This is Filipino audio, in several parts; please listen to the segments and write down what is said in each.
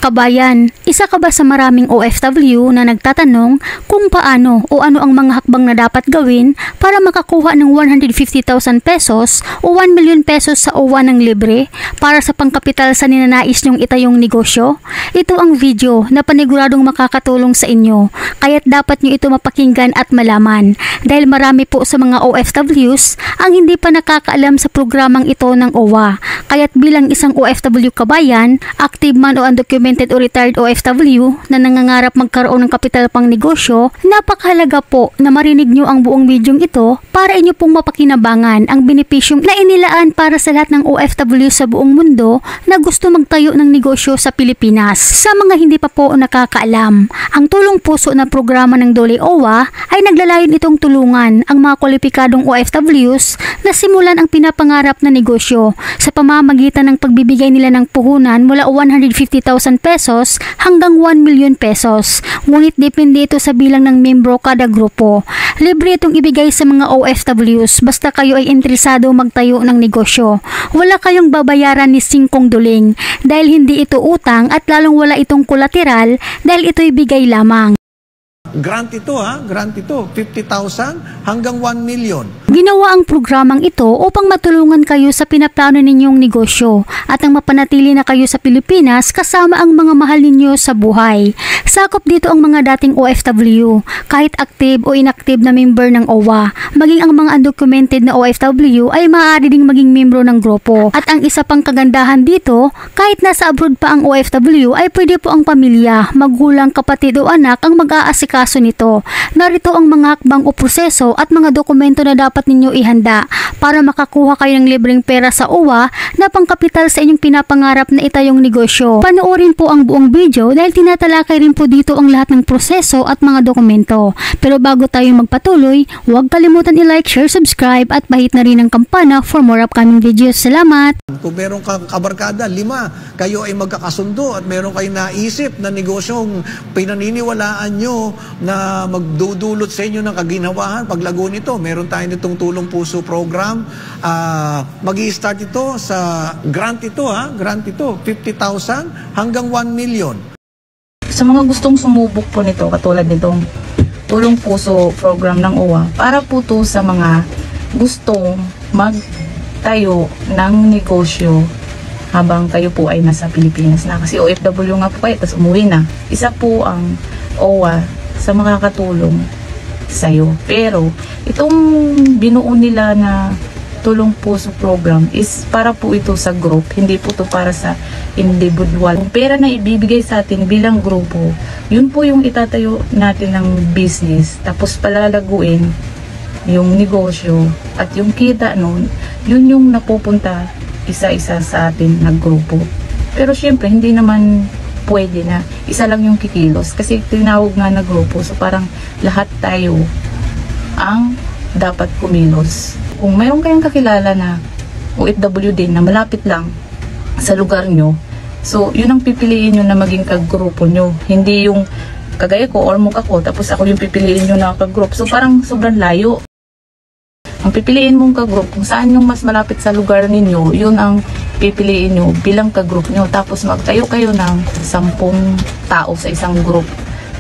Kabayan, isa ka ba sa maraming OFW na nagtatanong kung paano o ano ang mga hakbang na dapat gawin para makakuha ng 150,000 pesos o 1 million pesos sa OWA ng libre para sa pangkapital sa ninanais nyong itayong negosyo? Ito ang video na paniguradong makakatulong sa inyo, kaya't dapat nyo ito mapakinggan at malaman dahil marami po sa mga OFWs ang hindi pa nakakaalam sa programang ito ng OWA. Kaya't bilang isang OFW kabayan, active man o undocumented o retired OFW na nangangarap magkaroon ng kapital pang negosyo, napakahalaga po na marinig nyo ang buong videong ito para inyo pong mapakinabangan ang benepisyong na inilaan para sa lahat ng OFW sa buong mundo na gusto magtayo ng negosyo sa Pilipinas. Sa mga hindi pa po nakakaalam, ang tulong puso na programa ng DOLE OWA ay naglalayon itong tulungan ang mga kwalipikadong OFWs na simulan ang pinapangarap na negosyo sa pamamagitan ng pagbibigay nila ng puhunan mula 150,000 pesos hanggang 1 million pesos. Ngunit depende ito sa bilang ng membro kada grupo. Libre itong ibigay sa mga OFWs basta kayo ay interesado magtayo ng negosyo. Wala kayong babayaran ni singkong duling dahil hindi ito utang at lalong wala itong kolateral dahil ito'y bigay lamang. Grant ito grant ito, 50,000 hanggang 1 million. Ginawa ang programang ito upang matulungan kayo sa pinaplano ninyong negosyo at ang mapanatili na kayo sa Pilipinas kasama ang mga mahal ninyo sa buhay. Sakop dito ang mga dating OFW, kahit active o inactive na member ng OWA. Maging ang mga undocumented na OFW ay maaari ding maging membro ng grupo. At ang isa pang kagandahan dito, kahit nasa abroad pa ang OFW ay pwede po ang pamilya, magulang, kapatid o anak ang mag-aasikaso nito. Narito ang mga hakbang o proseso at mga dokumento na dapat ninyo ihanda para makakuha kayo ng libreng pera sa OWA na pangkapital sa inyong pinapangarap na itayong negosyo. Panoorin po ang buong video dahil tinatalakay rin po dito ang lahat ng proseso at mga dokumento. Pero bago tayo magpatuloy, huwag kalimutan i-like, share, subscribe at bahit na rin ang kampana for more upcoming videos. Salamat! Kung meron kang kabarkada, 5, kayo ay magkakasundo at meron kayong naisip na negosyong pinaniniwalaan nyo na magdudulot sa inyo ng kaginawahan, paglago nito, meron tayo nitong tulong puso program. Mag-i-start ito sa grant ito, grant ito, 50,000 hanggang 1 million. Sa mga gustong sumubok po nito, katulad nitong tulong puso program ng OWA, para po to sa mga gustong magtayo ng negosyo habang kayo po ay nasa Pilipinas na. Kasi OFW nga po kayo, tapos umuwi na. Isa po ang OWA sa mga katulong sa'yo. Pero itong binuo nila na tulong puso program is para po ito sa group, hindi po ito para sa individual. Yung pera na ibibigay sa atin bilang grupo, yun po yung itatayo natin ng business, tapos palalaguin yung negosyo at yung kita nun, yun yung napupunta isa-isa sa atin na grupo. Pero syempre hindi naman pwede na isa lang yung kikilos kasi tinawag nga na grupo, so parang lahat tayo ang dapat kumilos. Kung mayroon kayong kakilala na OFW din na malapit lang sa lugar nyo, so yun ang pipiliin nyo na maging kagrupo nyo. Hindi yung kagaya ko or mukha ko tapos ako yung pipiliin nyo na kagrupo. So parang sobrang layo. Ang pipiliin mong kagrupo, kung saan yung mas malapit sa lugar ninyo, yun ang pipiliin nyo bilang kagrup nyo. Tapos magtayo kayo ng 10 tao sa isang group.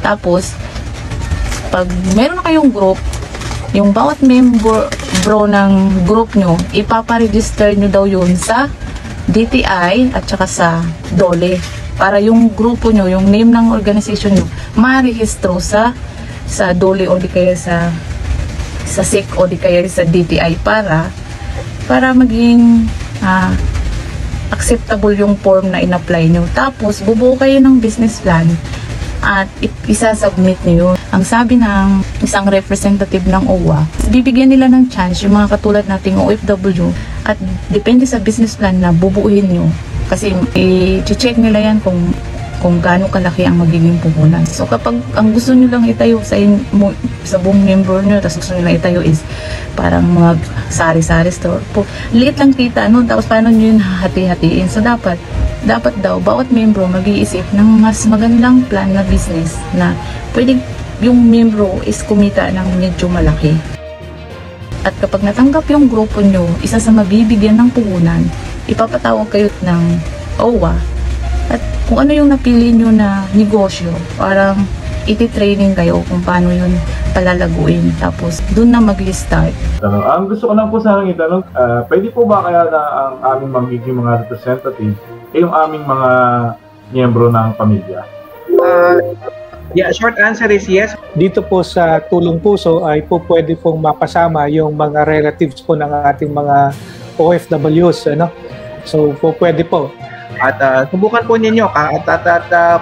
Tapos pag meron na kayong group, yung bawat member ng group nyo, ipaparegister nyo daw yun sa DTI at saka sa DOLE. Para yung grupo nyo, yung name ng organization nyo, marehistro sa DOLE o di kaya sa SIC o di kaya sa DTI para maging acceptable yung form na in-apply nyo. Tapos, bubuo kayo ng business plan at isa-submit nyo. Ang sabi ng isang representative ng OWA, bibigyan nila ng chance yung mga katulad nating OFW at depende sa business plan na bubuuin nyo. Kasi i-check nila yan kung gaano kalaki ang magiging puhunan. So kapag ang gusto nyo lang itayo sa buong member nyo, tapos gusto nyo lang itayo is parang mga sari-sari store po. Liit lang kita, no? Tapos paano nyo yun hati-hatiin? So dapat daw bawat membro mag-iisip ng mas magandang plan na business na pwede yung membro is kumita ng medyo malaki. At kapag natanggap yung grupo nyo, isa sa mabibigyan ng puhunan, ipapatawag kayo ng OWA at kung ano yung napili nyo na negosyo, parang iti-training kayo kung paano yun palalaguin. Tapos, dun na mag-start. Ang gusto ko lang po sana itanong, pwede po ba kaya na ang aming magiging mga representative ay yung aming mga miyembro ng pamilya? Yeah, short answer is yes. Dito po sa Tulong Puso ay po pwede pong mapasama yung mga relatives po ng ating mga OFWs, ano? So po pwede po. At subukan po ninyo at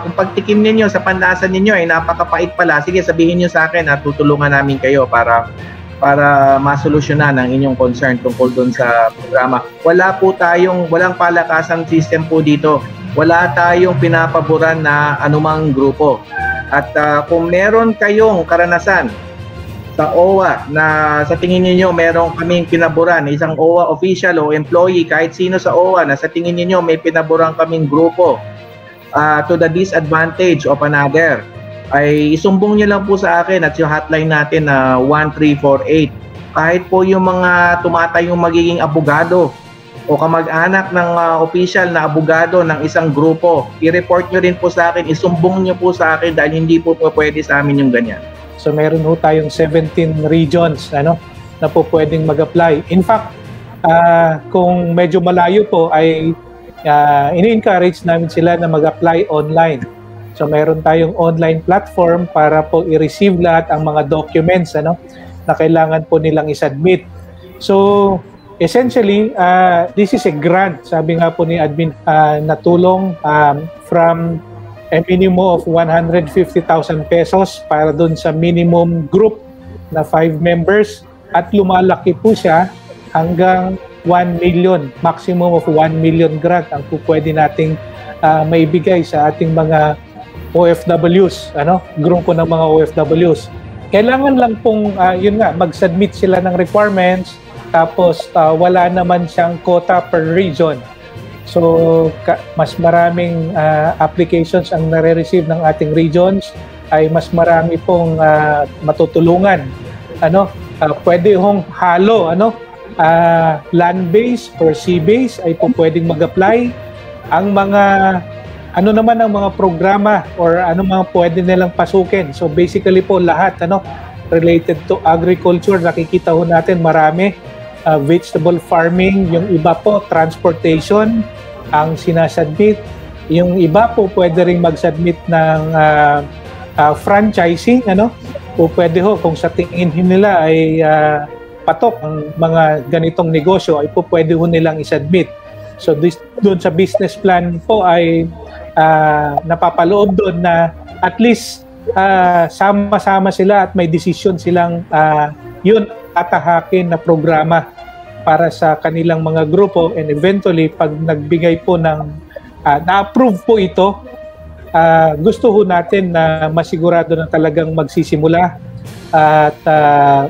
kung pagtikim ninyo sa panlasa ninyo ay napakapait pala, sige sabihin niyo sa akin at tutulungan namin kayo para masolusyonan ang inyong concern tungkol doon sa programa. Walang palakasang system po dito. Wala tayong pinapaboran na anumang grupo. At kung meron kayong karanasan sa OWA na sa tingin niyo meron kaming pinaboran, isang OWA official o employee, kahit sino sa OWA na sa tingin niyo may pinaboran kaming grupo to the disadvantage of another, ay isumbong niyo lang po sa akin at yung hotline natin na 1348. Kahit po yung mga tumatayong magiging abogado o kamag-anak ng official na abogado ng isang grupo, i-report nyo rin po sa akin, isumbong nyo po sa akin dahil hindi po pwede sa amin yung ganyan. So meron ho tayong 17 regions na po pwedeng mag-apply. In fact, kung medyo malayo po ay ini-encourage namin sila na mag-apply online. So meron tayong online platform para po i-receive lahat ang mga documents na kailangan po nilang i-submit. So essentially, this is a grant, sabi nga po ni admin, na tulong from a minimum of 150,000 pesos para dun sa minimum group na 5 members at lumalaki po siya hanggang 1 million, maximum of 1 million grant ang po pwede nating maibigay sa ating mga OFWs, grupo ng mga OFWs. Kailangan lang pong, mag-submit sila ng requirements, tapos wala naman siyang quota per region. So mas maraming applications ang nare-receive ng ating regions, ay mas marami pong matutulungan. Pwede hong halo, land-based or sea-based ay po pwedeng mag-apply. Ang mga naman ang mga programa or mga pwede nilang pasukin. So basically po lahat related to agriculture, nakikita ho natin marami. Vegetable farming, yung iba po transportation ang sinasubmit, yung iba po pwede ring mag-submit ng franchising, po pwede ho kung sa tingin nila ay patok ang mga ganitong negosyo ay po pwede ho nilang i-submit. So doon sa business plan po ay napapaloob doon na at least sama-sama sila at may decision silang yun atahakin na programa para sa kanilang mga grupo, and eventually pag nagbigay po ng na-approve po ito, gusto ho natin na masigurado na talagang magsisimula at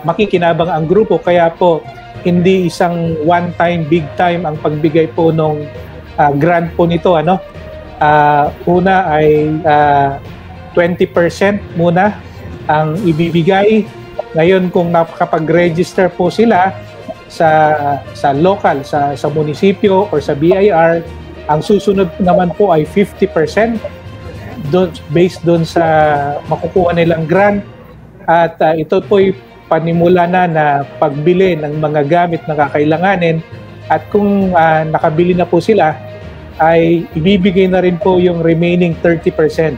makikinabang ang grupo, kaya po hindi isang one time big time ang pagbigay po ng grant po nito. Una ay 20% muna ang ibibigay. Ngayon kung nakapag-register po sila sa local, sa munisipyo or sa BIR, ang susunod naman po ay 50% based doon sa makukuha nilang grant. At ito po ay panimula na pagbili ng mga gamit na kakailanganin, at kung nakabili na po sila ay ibibigay na rin po yung remaining 30%.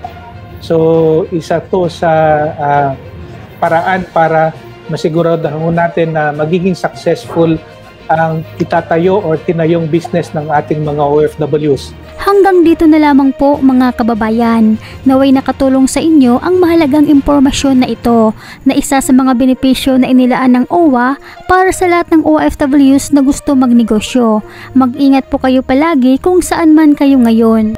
So isa to sa paraan para masigurado natin na magiging successful ang itatayo or tinayong business ng ating mga OFWs. Hanggang dito na lamang po mga kababayan. Naway nakatulong sa inyo ang mahalagang impormasyon na ito, na isa sa mga benepisyo na inilaan ng OWA para sa lahat ng OFWs na gusto magnegosyo. Mag-ingat po kayo palagi kung saan man kayo ngayon.